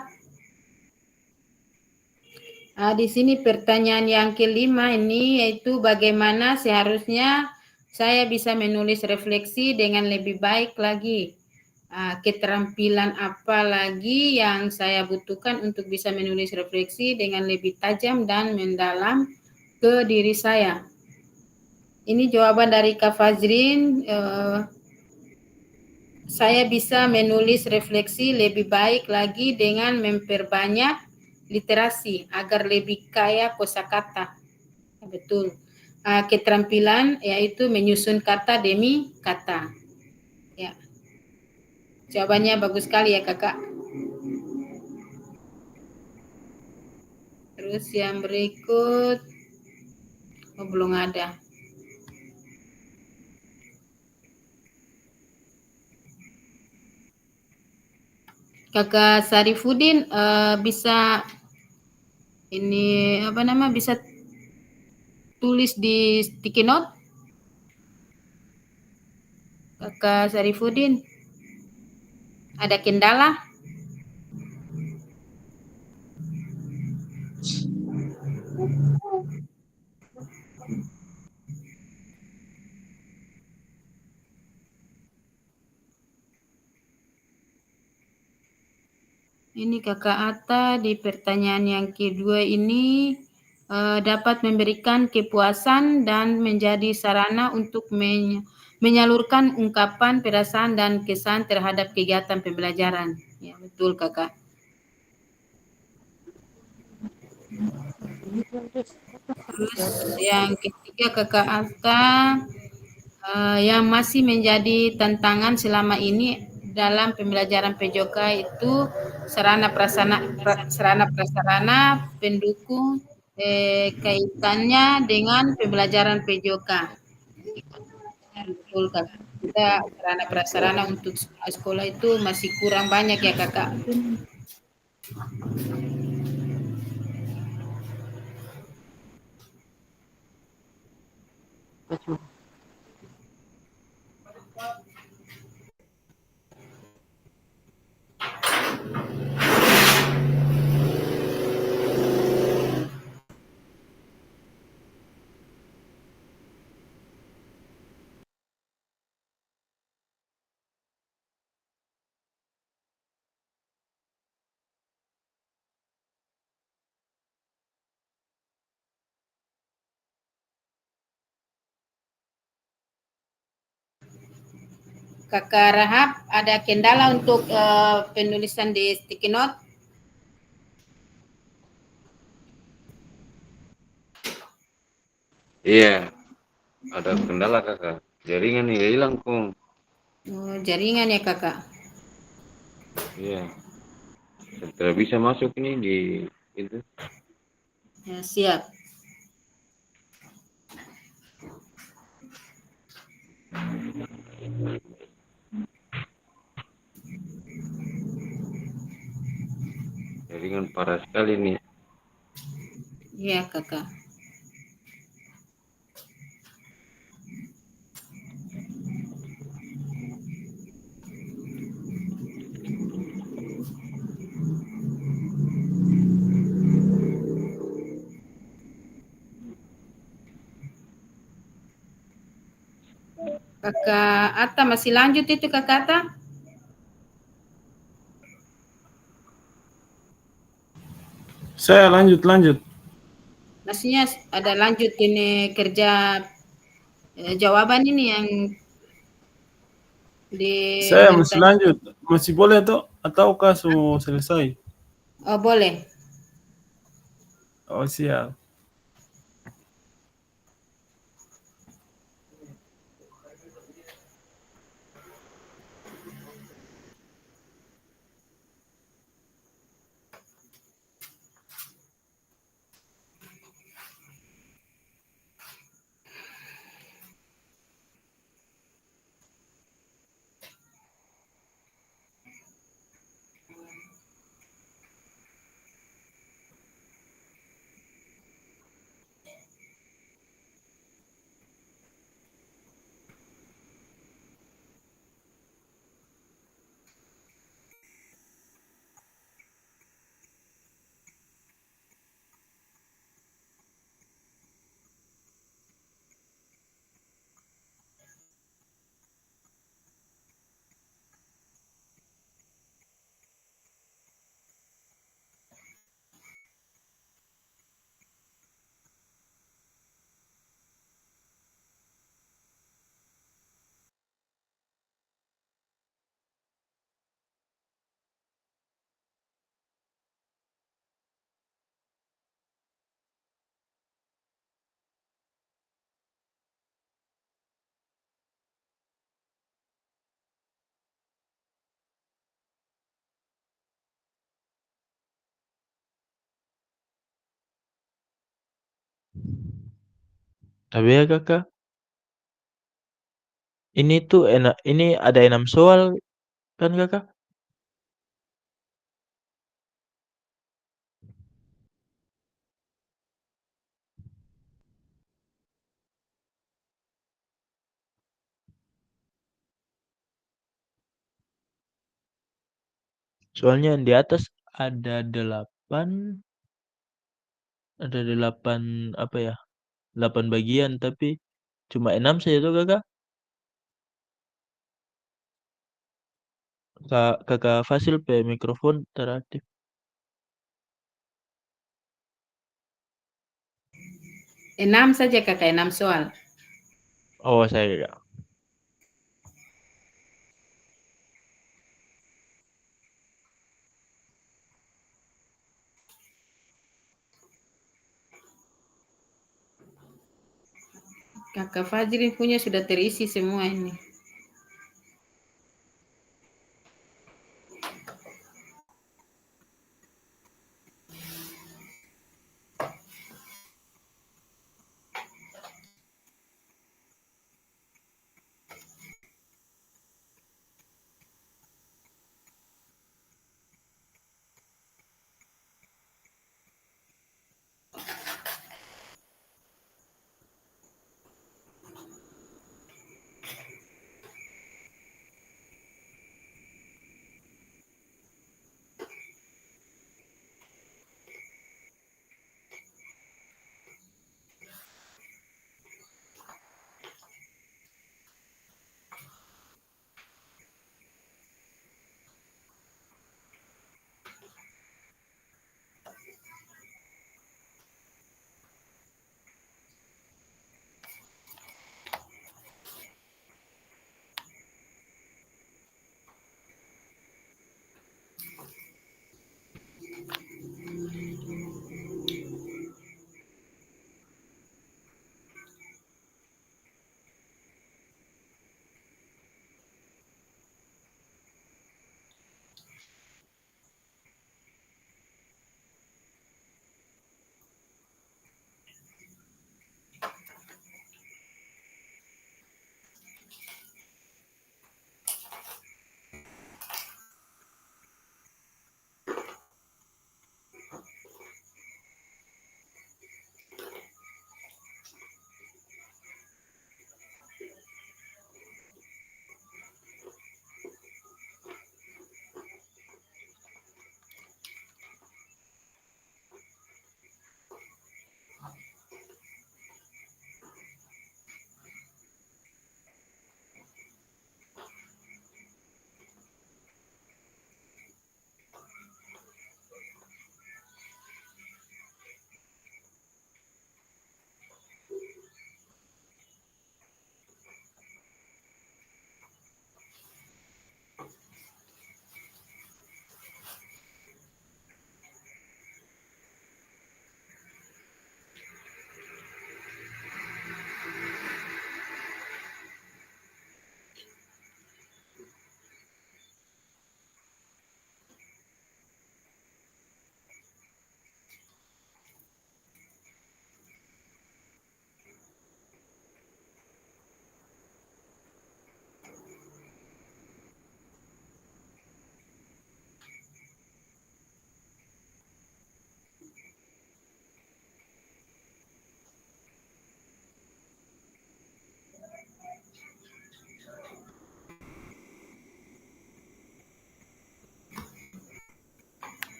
Di sini pertanyaan yang kelima ini yaitu bagaimana seharusnya saya bisa menulis refleksi dengan lebih baik lagi. Keterampilan apa lagi yang saya butuhkan untuk bisa menulis refleksi dengan lebih tajam dan mendalam ke diri saya. Ini jawaban dari Kak Fajrin. Saya bisa menulis refleksi lebih baik lagi dengan memperbanyak literasi agar lebih kaya kosakata. Betul. Keterampilan yaitu menyusun kata demi kata. Ya. Jawabannya bagus sekali ya kakak. Terus yang berikut, belum ada. Kakak Sarifudin bisa ini bisa tulis di sticky note? Kakak Sarifudin, ada kendala? Ini Kakak Atta di pertanyaan yang kedua ini dapat memberikan kepuasan dan menjadi sarana untuk menyalurkan ungkapan, perasaan, dan kesan terhadap kegiatan pembelajaran. Ya, betul Kakak. Terus yang ketiga Kakak Atta, yang masih menjadi tantangan selama ini dalam pembelajaran PJOK itu sarana prasarana pendukung kaitannya dengan pembelajaran PJOK. Betul Kakak. Kita sarana prasarana untuk sekolah itu masih kurang banyak ya Kakak. Kakak Rahab, ada kendala untuk penulisan di sticky note? Iya, ada kendala kakak. Jaringan nih hilang kong. Oh, jaringan ya Kakak. Iya, tidak bisa masuk ini di itu. Ya, siap. Jaringan parah sekali nih. Iya Kakak. Kakak Atta masih lanjut itu Kakak Atta? Saya lanjut. Maksudnya ada lanjut ini kerja jawaban ini yang di Saya masih lanjut. Masih boleh ataukah selesai? Oh, boleh. Oh, siap. Tapi ya Kakak, ini tuh ini ada 6 soal kan Kakak? Soalnya yang di atas ada 8 apa ya, 8 bagian tapi cuma 6 saja tuh Kakak. Kakak Fasil pe mikrofon teraktif. 6 saja Kakak, 6 soal. Oh, saya Kakak Fajri punya sudah terisi semua ini.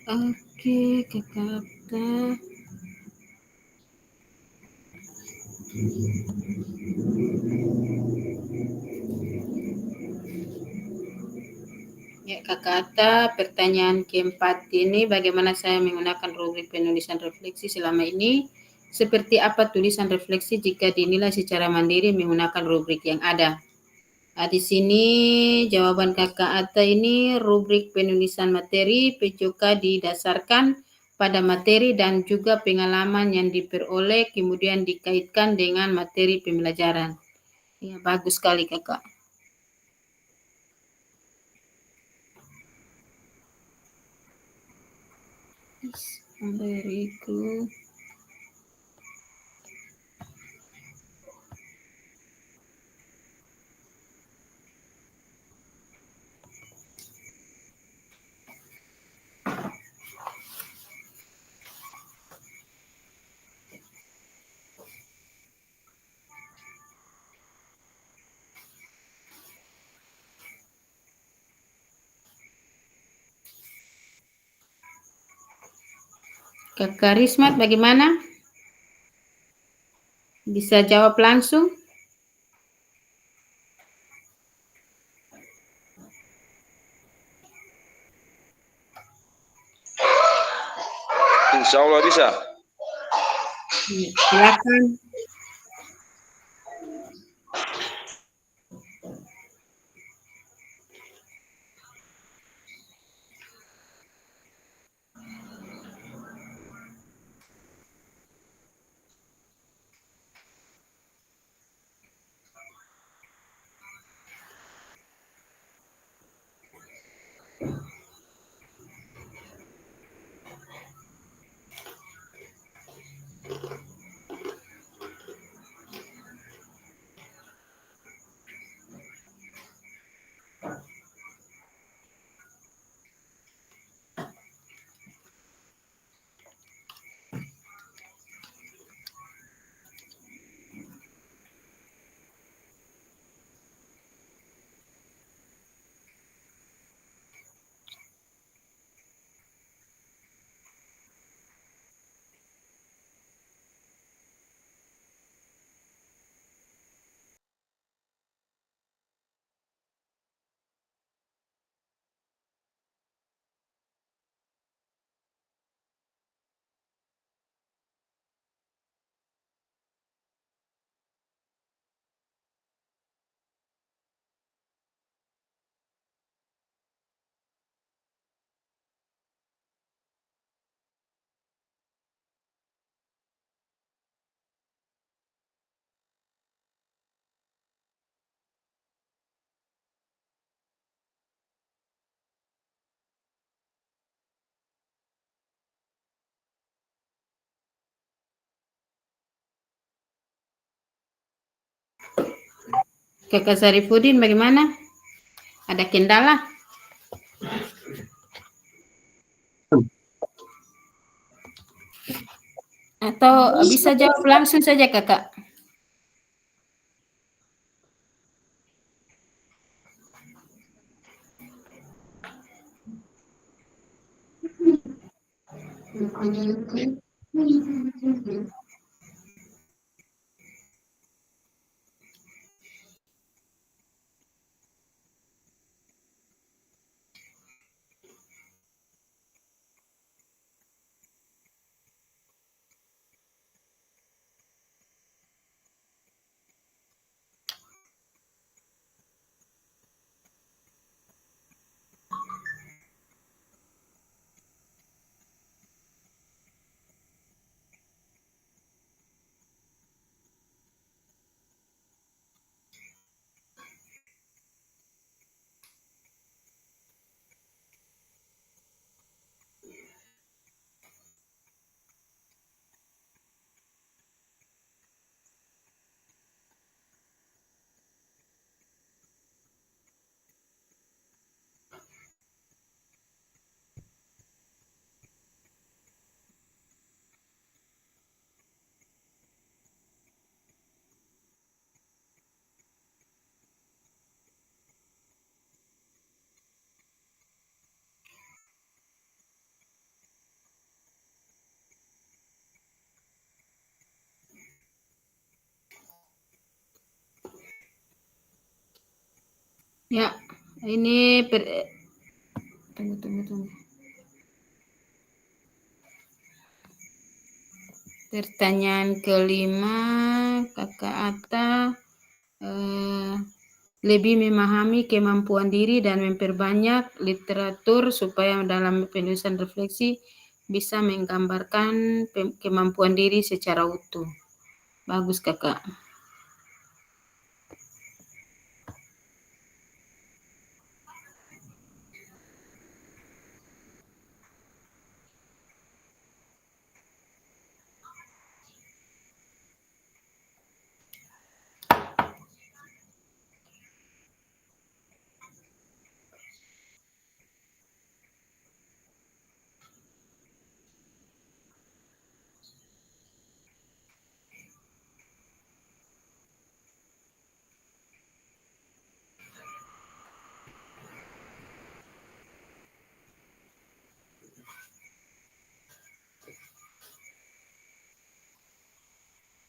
Oke, Kakak. Ya, Kakak Atta, pertanyaan keempat ini, bagaimana saya menggunakan rubrik penulisan refleksi selama ini? Seperti apa tulisan refleksi jika dinilai secara mandiri menggunakan rubrik yang ada? Nah, di sini jawaban Kakak Atta ini rubrik penulisan materi PJOK didasarkan pada materi dan juga pengalaman yang diperoleh kemudian dikaitkan dengan materi pembelajaran. Ya, bagus sekali Kakak. Beriku. Kakak Rismat bagaimana? Bisa jawab langsung? Insya Allah bisa. Silakan. Kakak Sarifudin bagaimana? Ada kendala? Atau bisa jawab langsung saja kakak? Ya, ini tunggu. Pertanyaan kelima, Kakak Atta lebih memahami kemampuan diri dan memperbanyak literatur supaya dalam penulisan refleksi bisa menggambarkan kemampuan diri secara utuh. Bagus kakak.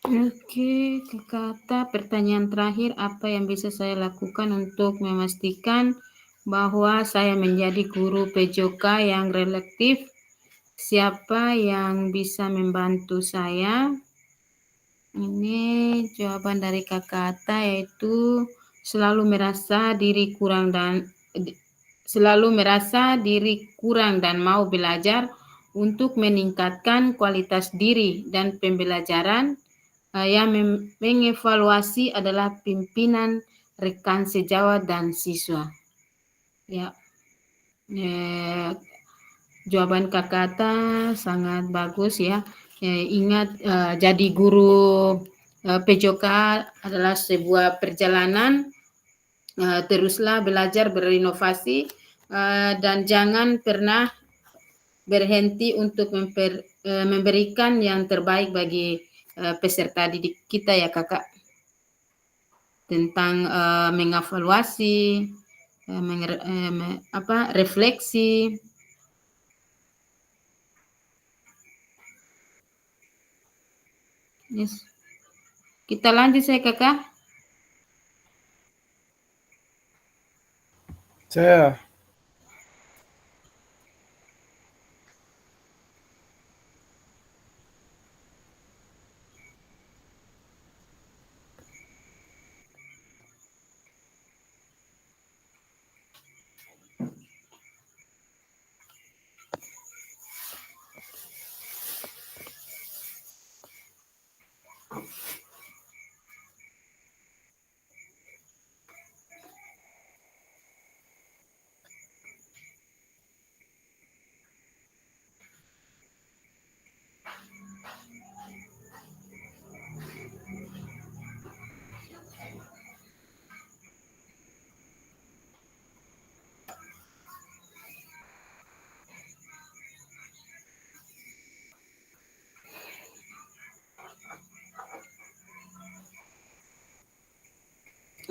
Oke, Kakak, pertanyaan terakhir, apa yang bisa saya lakukan untuk memastikan bahwa saya menjadi guru PJOK yang relatif siapa yang bisa membantu saya? Ini jawaban dari Kakak Atta, yaitu selalu merasa diri kurang dan mau belajar untuk meningkatkan kualitas diri dan pembelajaran. Yang mengevaluasi adalah pimpinan, rekan sejawat, dan siswa. Ya, jawaban Kakak Atta sangat bagus ya. Ingat, jadi guru PJOK adalah sebuah perjalanan. Teruslah belajar, berinovasi, dan jangan pernah berhenti untuk memberikan yang terbaik bagi peserta didik kita ya Kakak. Tentang mengevaluasi, refleksi. Yes. Kita lanjut saya Kakak. Saya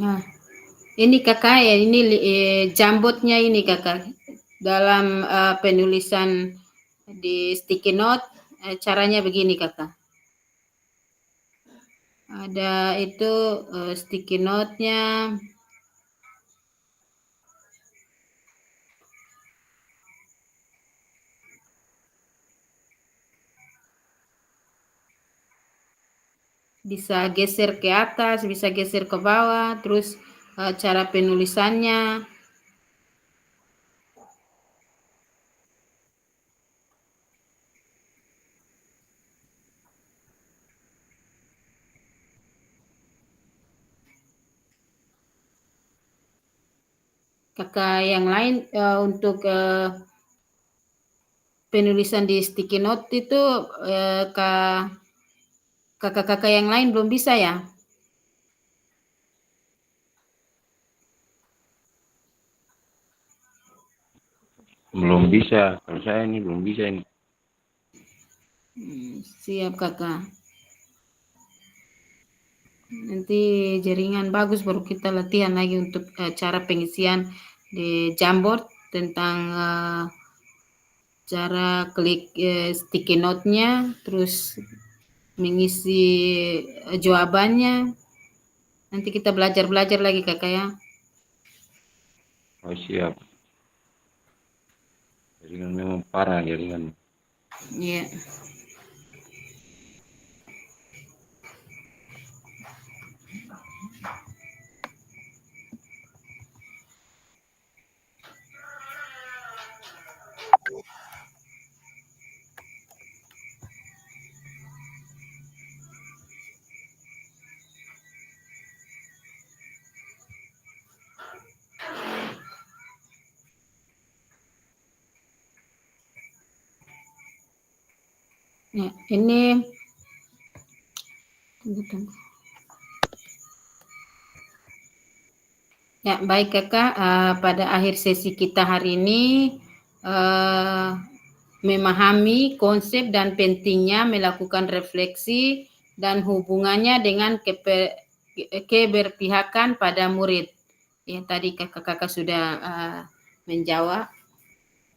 Nah, ini Kakak ya, ini jambotnya ini Kakak. Dalam penulisan di sticky note, caranya begini Kakak. Ada itu sticky note-nya. Bisa geser ke atas, bisa geser ke bawah, terus cara penulisannya. Kakak yang lain untuk penulisan di sticky note itu kakak-kakak yang lain belum bisa ya? Belum bisa. Kalau saya ini belum bisa ini. Siap Kakak. Nanti jaringan bagus baru kita latihan lagi untuk cara pengisian di Jamboard tentang cara klik sticky note-nya, terus mengisi jawabannya. Nanti kita belajar lagi Kakak ya. Oh siap. Jaringan memang parah jaringan. Iya. Ya, ini tunggu. Ya, baik Kakak, pada akhir sesi kita hari ini memahami konsep dan pentingnya melakukan refleksi dan hubungannya dengan keberpihakan pada murid. Ya, tadi kakak-kakak sudah menjawab.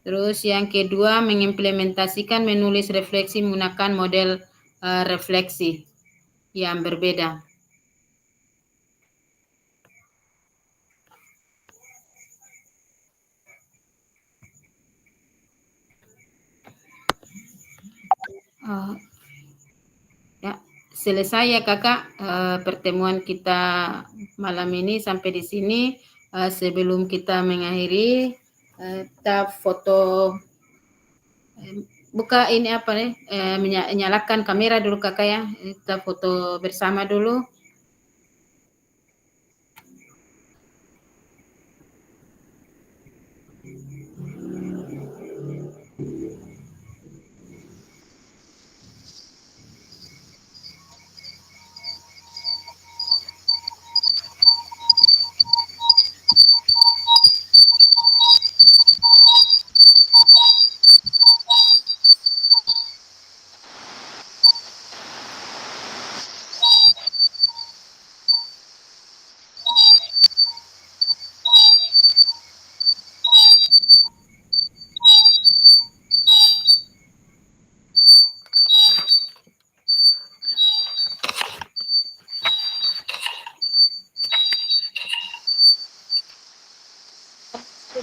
Terus yang kedua, mengimplementasikan menulis refleksi menggunakan model refleksi yang berbeda. Ya, selesai ya Kakak pertemuan kita malam ini sampai di sini. Sebelum kita mengakhiri, kita foto, buka ini apa nih, nyalakan kamera dulu Kakak ya. Kita foto bersama dulu.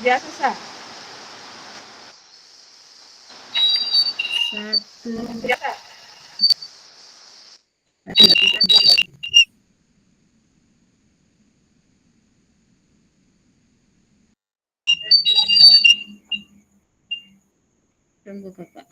Biasa sah. Satu. Biasa. Tunggu Kakak.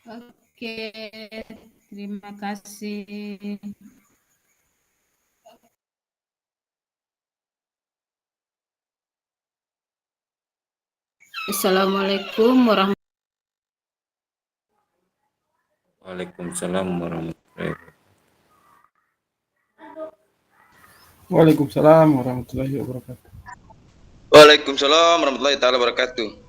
Oke, terima kasih. Assalamualaikum warahmatullahi Waalaikumsalam warahmatullahi wabarakatuh. Waalaikumsalam warahmatullahi wabarakatuh. Waalaikumsalam warahmatullahi taala wabarakatuh.